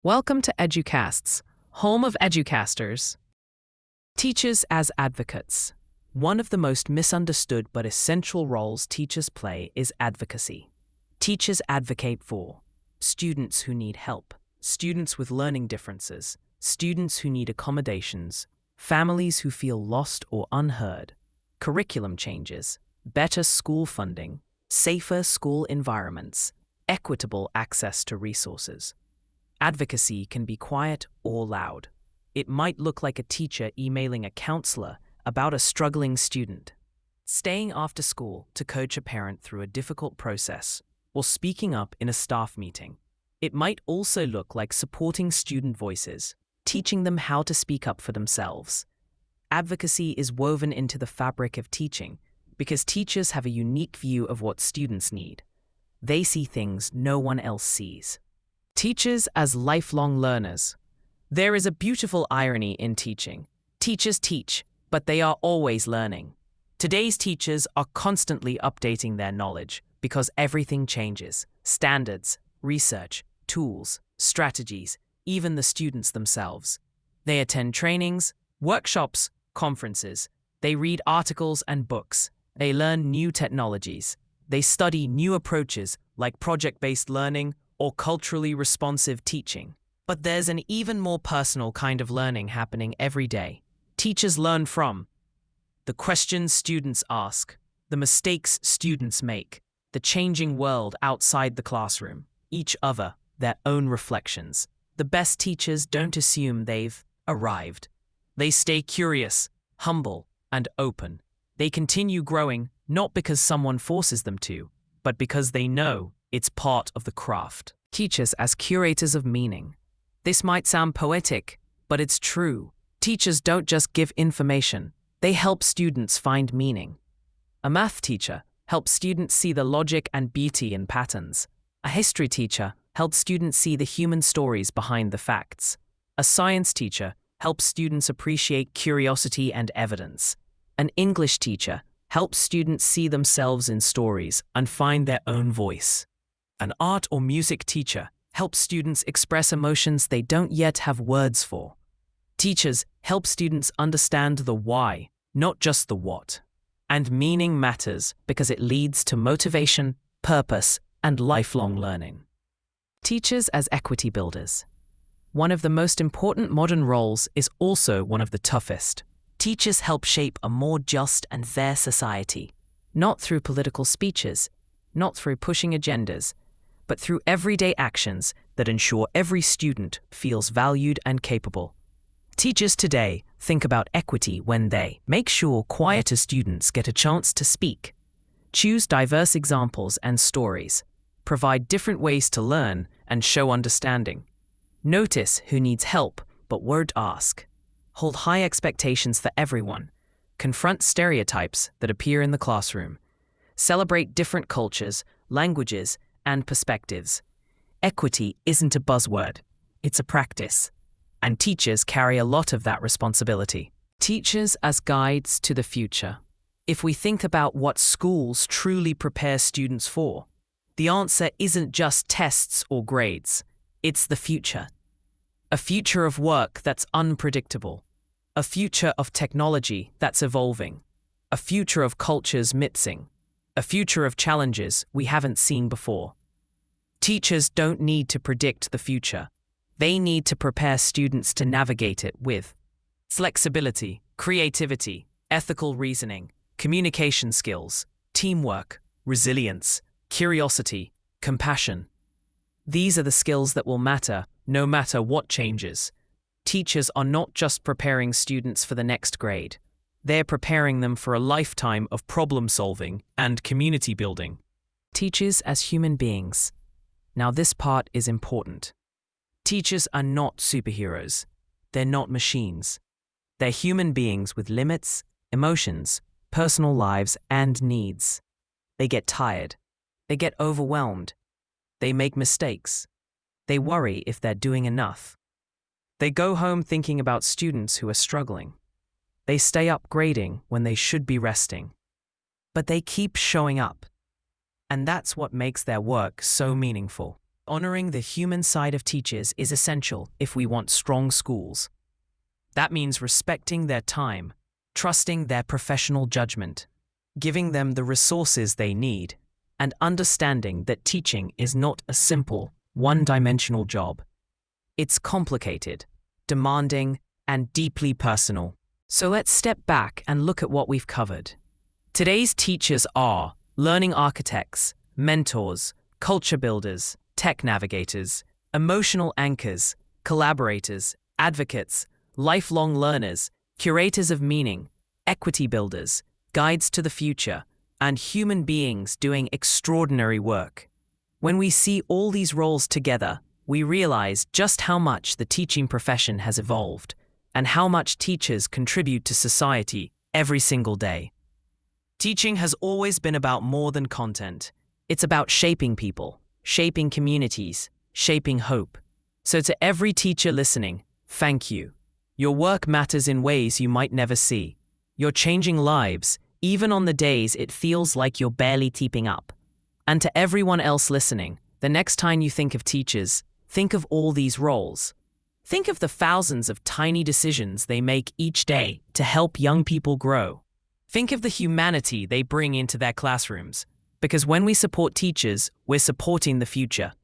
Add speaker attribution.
Speaker 1: Welcome to EduCasts, home of EduCasters. Teachers as advocates. One of the most misunderstood but essential roles teachers play is advocacy. Teachers advocate for students who need help, students with learning differences, students who need accommodations, families who feel lost or unheard, curriculum changes, better school funding, safer school environments, equitable access to resources. Advocacy can be quiet or loud. It might look like a teacher emailing a counselor about a struggling student, staying after school to coach a parent through a difficult process, or speaking up in a staff meeting. It might also look like supporting student voices, teaching them how to speak up for themselves. Advocacy is woven into the fabric of teaching because teachers have a unique view of what students need. They see things no one else sees. Teachers as lifelong learners. There is a beautiful irony in teaching. Teachers teach, but they are always learning. Today's teachers are constantly updating their knowledge because everything changes. Standards, research, tools, strategies, even the students themselves. They attend trainings, workshops, conferences. They read articles and books. They learn new technologies. They study new approaches like project-based learning or culturally responsive teaching. But there's an even more personal kind of learning happening every day. Teachers learn from the questions students ask, the mistakes students make, the changing world outside the classroom, each other, their own reflections. The best teachers don't assume they've arrived. They stay curious, humble, and open. They continue growing not because someone forces them to, but because they know it's part of the craft. Teachers as curators of meaning. This might sound poetic, but it's true. Teachers don't just give information, they help students find meaning. A math teacher helps students see the logic and beauty in patterns. A history teacher helps students see the human stories behind the facts. A science teacher helps students appreciate curiosity and evidence. An English teacher helps students see themselves in stories and find their own voice. An art or music teacher helps students express emotions they don't yet have words for. Teachers help students understand the why, not just the what. And meaning matters because it leads to motivation, purpose, and lifelong learning. Teachers as equity builders. One of the most important modern roles is also one of the toughest. Teachers help shape a more just and fair society, not through political speeches, not through pushing agendas, but through everyday actions that ensure every student feels valued and capable. Teachers today think about equity when they make sure quieter students get a chance to speak, choose diverse examples and stories, provide different ways to learn and show understanding, notice who needs help but won't ask, hold high expectations for everyone, confront stereotypes that appear in the classroom, celebrate different cultures, languages, and perspectives. Equity isn't a buzzword, it's a practice. And teachers carry a lot of that responsibility. Teachers as guides to the future. If we think about what schools truly prepare students for, the answer isn't just tests or grades. It's the future. A future of work that's unpredictable. A future of technology that's evolving. A future of cultures mixing. A future of challenges we haven't seen before. Teachers don't need to predict the future. They need to prepare students to navigate it with flexibility, creativity, ethical reasoning, communication skills, teamwork, resilience, curiosity, compassion. These are the skills that will matter no matter what changes. Teachers are not just preparing students for the next grade. They're preparing them for a lifetime of problem solving and community building. Teachers as human beings. Now this part is important. Teachers are not superheroes. They're not machines. They're human beings with limits, emotions, personal lives, and needs. They get tired. They get overwhelmed. They make mistakes. They worry if they're doing enough. They go home thinking about students who are struggling. They stay up grading when they should be resting. But they keep showing up. And that's what makes their work so meaningful. Honoring the human side of teachers is essential if we want strong schools. That means respecting their time, trusting their professional judgment, giving them the resources they need, and understanding that teaching is not a simple, one-dimensional job. It's complicated, demanding, and deeply personal. So let's step back and look at what we've covered. Today's teachers are learning architects, mentors, culture builders, tech navigators, emotional anchors, collaborators, advocates, lifelong learners, curators of meaning, equity builders, guides to the future, and human beings doing extraordinary work. When we see all these roles together, we realize just how much the teaching profession has evolved and how much teachers contribute to society every single day. Teaching has always been about more than content. It's about shaping people, shaping communities, shaping hope. So to every teacher listening, thank you. Your work matters in ways you might never see. You're changing lives, even on the days it feels like you're barely keeping up. And to everyone else listening, the next time you think of teachers, think of all these roles. Think of the thousands of tiny decisions they make each day to help young people grow. Think of the humanity they bring into their classrooms. Because when we support teachers, we're supporting the future.